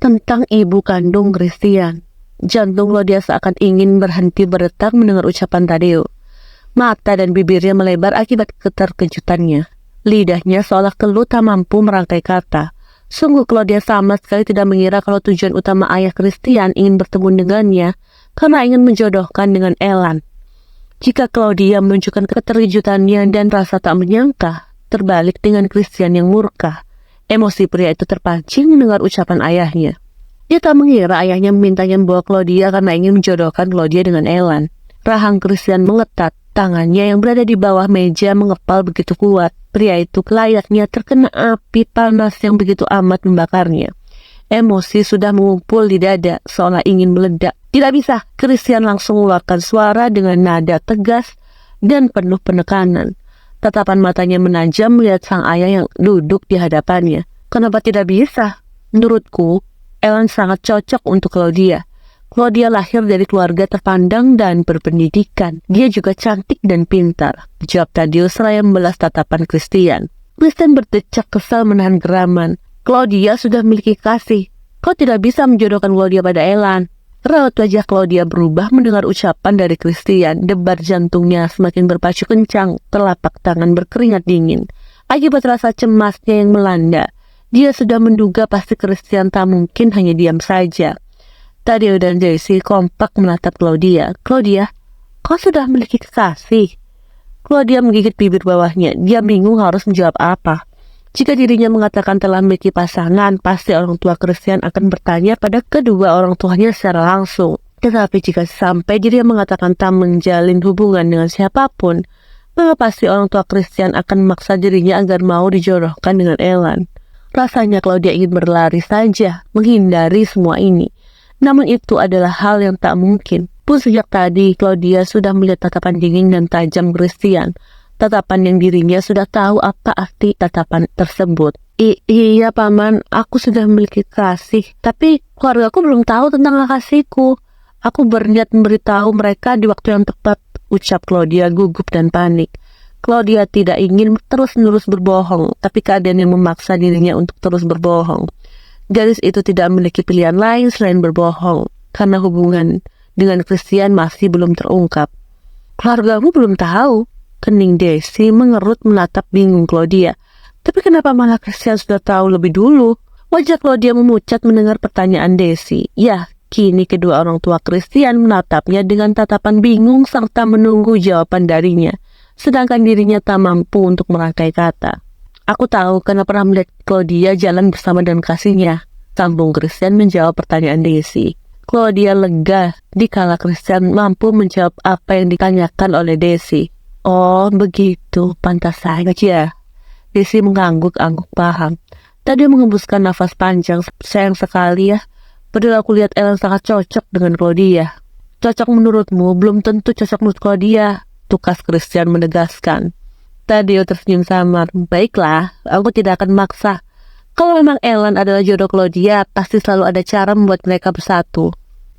tentang ibu kandung Christian. Jantung Claudia seakan ingin berhenti berdetak mendengar ucapan Taddeo. Mata dan bibirnya melebar akibat keterkejutannya. Lidahnya seolah keluh tak mampu merangkai kata. Sungguh Claudia sama sekali tidak mengira kalau tujuan utama ayah Christian ingin bertemu dengannya karena ingin menjodohkan dengan Elan. Jika Claudia menunjukkan keterkejutannya dan rasa tak menyangka, terbalik dengan Christian yang murka. Emosi pria itu terpancing mendengar ucapan ayahnya. Dia tak mengira ayahnya memintanya membawa Claudia karena ingin menjodohkan Claudia dengan Elan. Rahang Christian mengetat, tangannya yang berada di bawah meja mengepal begitu kuat. Pria itu layaknya terkena api panas yang begitu amat membakarnya. Emosi sudah mengumpul di dada, seolah ingin meledak. Tidak bisa, Christian langsung mengeluarkan suara dengan nada tegas dan penuh penekanan. Tatapan matanya menajam melihat sang ayah yang duduk di hadapannya. Kenapa tidak bisa? Menurutku, Elan sangat cocok untuk Claudia. Claudia lahir dari keluarga terpandang dan berpendidikan. Dia juga cantik dan pintar, jawab Taddeo seraya membalas tatapan Christian. Christian berdecak kesal menahan geraman. Claudia sudah memiliki kekasih. Kau tidak bisa menjodohkan Claudia pada Elan. Raut wajah Claudia berubah mendengar ucapan dari Christian. Debar jantungnya semakin berpacu kencang, telapak tangan berkeringat dingin. Akibat rasa cemasnya yang melanda, dia sudah menduga pasti Christian tak mungkin hanya diam saja. Taddeo dan Daisy kompak menatap Claudia. Claudia, kau sudah memiliki kekasih? Claudia menggigit bibir bawahnya. Dia bingung harus menjawab apa. Jika dirinya mengatakan telah memiliki pasangan, pasti orang tua Christian akan bertanya pada kedua orang tuanya secara langsung. Tetapi jika sampai dirinya mengatakan tak menjalin hubungan dengan siapapun, maka pasti orang tua Christian akan memaksa dirinya agar mau dijodohkan dengan Elan. Rasanya Claudia ingin berlari saja, menghindari semua ini. Namun itu adalah hal yang tak mungkin. Pun sejak tadi, Claudia sudah melihat tatapan dingin dan tajam Christian. Tatapan yang dirinya sudah tahu apa arti tatapan tersebut. Iya paman, aku sudah memiliki kekasih. Tapi keluargaku belum tahu tentang kekasihku. Aku berniat memberitahu mereka di waktu yang tepat, ucap Claudia gugup dan panik. Claudia tidak ingin terus-menerus berbohong, tapi keadaan yang memaksa dirinya untuk terus berbohong. Gadis itu tidak memiliki pilihan lain selain berbohong, karena hubungan dengan Christian masih belum terungkap. Keluargamu belum tahu, kening Daisy mengerut menatap bingung Claudia. Tapi kenapa malah Christian sudah tahu lebih dulu? Wajah Claudia memucat mendengar pertanyaan Daisy. Ya, kini kedua orang tua Christian menatapnya dengan tatapan bingung serta menunggu jawaban darinya, sedangkan dirinya tak mampu untuk merangkai kata. Aku tahu karena pernah melihat Claudia jalan bersama dengan kasihnya, sambung Christian menjawab pertanyaan Daisy. Claudia lega dikala Christian mampu menjawab apa yang ditanyakan oleh Daisy. Oh begitu, pantas saja. Daisy mengangguk-angguk paham. Tadi mengembuskan nafas panjang. Sayang sekali ya, padahal aku lihat Elan sangat cocok dengan Claudia. Cocok menurutmu, belum tentu cocok menurut Claudia, tukas Christian menegaskan. Taddeo tersenyum samar. Baiklah, aku tidak akan maksa. Kalau memang Elan adalah jodoh Claudia, pasti selalu ada cara membuat mereka bersatu.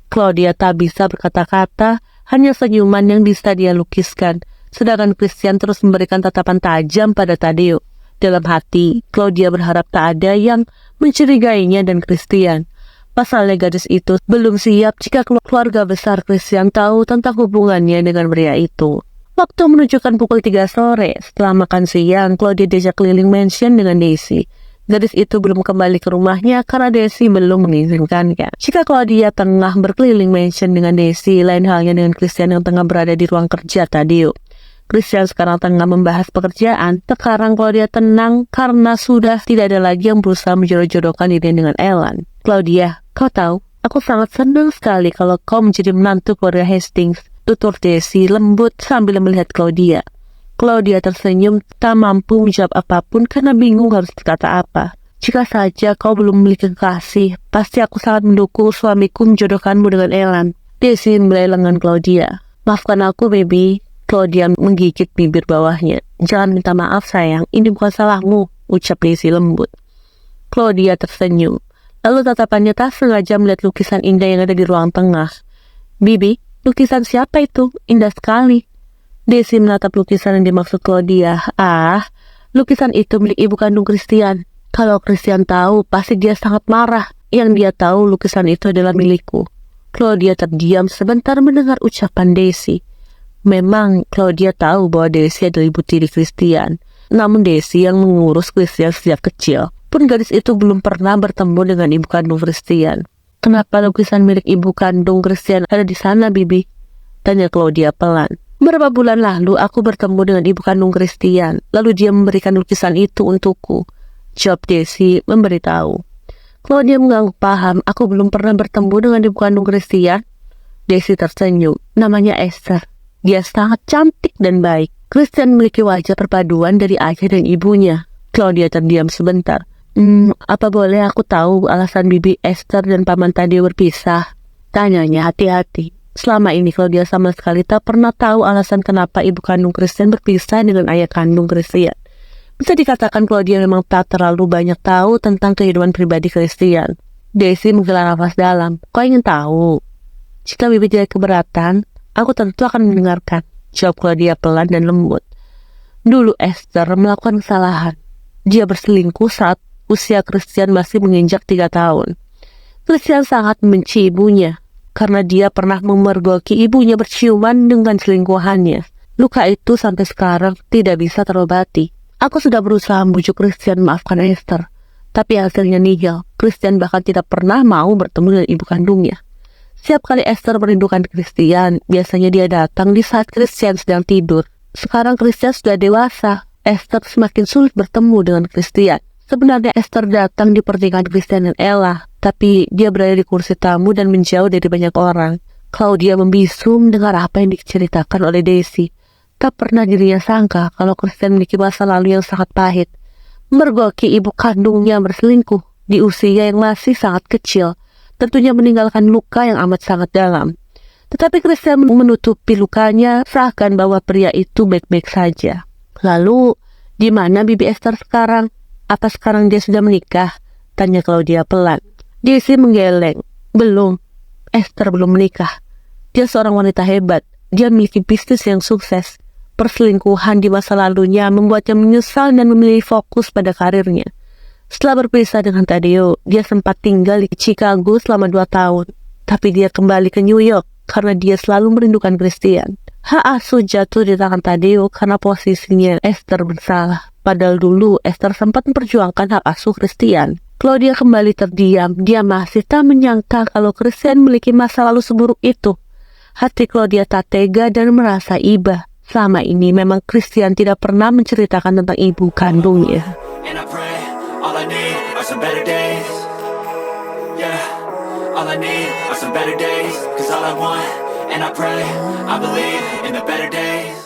Claudia tak bisa berkata-kata, hanya senyuman yang bisa dia lukiskan. Sedangkan Christian terus memberikan tatapan tajam pada Taddeo. Dalam hati, Claudia berharap tak ada yang mencurigainya dan Christian. Pasalnya gadis itu belum siap jika keluarga besar Christian tahu tentang hubungannya dengan pria itu. Waktu menunjukkan pukul 3 sore, setelah makan siang, Claudia diajak keliling mansion dengan Daisy. Gadis itu belum kembali ke rumahnya karena Daisy belum mengizinkannya. Jika Claudia tengah berkeliling mansion dengan Daisy, lain halnya dengan Christian yang tengah berada di ruang kerja Taddeo. Christian sekarang tengah membahas pekerjaan. Sekarang Claudia tenang karena sudah tidak ada lagi yang berusaha menjodoh-jodohkan dirinya dengan Elan. Claudia, kau tahu, aku sangat senang sekali kalau kau menjadi menantu keluarga Hastings, tutur Daisy lembut sambil melihat Claudia. Claudia tersenyum, tak mampu menjawab apapun karena bingung harus berkata apa. Jika saja kau belum memiliki kekasih, pasti aku sangat mendukung suamiku menjodohkanmu dengan Elan. Daisy membelai lengan Claudia. Maafkan aku, baby. Claudia menggigit bibir bawahnya. Jangan minta maaf sayang, ini bukan salahmu, ucap Daisy lembut. Claudia tersenyum. Lalu tatapannya tak sengaja melihat lukisan indah yang ada di ruang tengah. Bibi, lukisan siapa itu? Indah sekali. Daisy menatap lukisan yang dimaksud Claudia. Lukisan itu milik ibu kandung Christian. Kalau Christian tahu, pasti dia sangat marah. yang dia tahu lukisan itu adalah milikku. Claudia terdiam sebentar mendengar ucapan Daisy. Memang Claudia tahu bahwa Daisy adalah ibu tiri Christian. Namun Daisy yang mengurus Christian sejak kecil, pun gadis itu belum pernah bertemu dengan ibu kandung Christian. "Kenapa lukisan milik ibu kandung Christian ada di sana, Bibi?" tanya Claudia pelan. "Beberapa bulan lalu aku bertemu dengan ibu kandung Christian, lalu dia memberikan lukisan itu untukku," jawab Daisy memberitahu. Claudia mengangguk paham. "Aku belum pernah bertemu dengan ibu kandung Christian." Daisy tersenyum. "Namanya Esther. Dia sangat cantik dan baik." Christian memiliki wajah perpaduan dari ayah dan ibunya. Claudia terdiam sebentar. Apa boleh aku tahu alasan Bibi Esther dan Paman Tadeo berpisah?" tanyanya hati-hati. Selama ini Claudia sama sekali tak pernah tahu alasan kenapa ibu kandung Christian berpisah dengan ayah kandung Christian. Bisa dikatakan Claudia memang tak terlalu banyak tahu tentang kehidupan pribadi Christian. Daisy menghela nafas dalam. "Kau ingin tahu? Jika Bibi tidak keberatan, aku tentu akan mendengarkan," jawab Claudia pelan dan lembut. Dulu Esther melakukan kesalahan. Dia berselingkuh saat usia Christian masih menginjak 3 tahun. Christian sangat membenci ibunya karena dia pernah memergoki ibunya berciuman dengan selingkuhannya. Luka itu sampai sekarang tidak bisa terobati. Aku sudah berusaha membujuk Christian maafkan Esther, tapi hasilnya nihil. Christian bahkan tidak pernah mau bertemu dengan ibu kandungnya. Setiap kali Esther merindukan Christian, biasanya dia datang di saat Christian sedang tidur. Sekarang Christian sudah dewasa. Esther semakin sulit bertemu dengan Christian. Sebenarnya Esther datang di pernikahan Christian dan Ella, tapi dia berada di kursi tamu dan menjauh dari banyak orang. Claudia membisu mendengar apa yang diceritakan oleh Daisy. Tak pernah dirinya sangka kalau Christian memiliki masa lalu yang sangat pahit. Mergoki ibu kandungnya berselingkuh di usia yang masih sangat kecil, tentunya meninggalkan luka yang amat sangat dalam. Tetapi Christian menutupi lukanya, seakan bahwa pria itu baik-baik saja. "Lalu, di mana Bibi Esther sekarang? Apa sekarang dia sudah menikah?" tanya Claudia pelan. Daisy menggeleng. "Belum. Esther belum menikah. Dia seorang wanita hebat. Dia memiliki bisnis yang sukses. Perselingkuhan di masa lalunya membuatnya menyesal dan memilih fokus pada karirnya. Setelah berpisah dengan Tadeo, dia sempat tinggal di Chicago selama 2 tahun. Tapi dia kembali ke New York karena dia selalu merindukan Christian. Hak asuh jatuh di tangan Tadeo karena posisinya Esther bersalah. Padahal dulu Esther sempat memperjuangkan hak asuh Christian." Claudia kembali terdiam. Dia masih tak menyangka kalau Christian memiliki masa lalu seburuk itu. Hati Claudia tak tega dan merasa iba. Selama ini memang Christian tidak pernah menceritakan tentang ibu kandungnya. All I need are some better days. Yeah, all I need are some better days. 'Cause all I want, and I pray, I believe in the better days.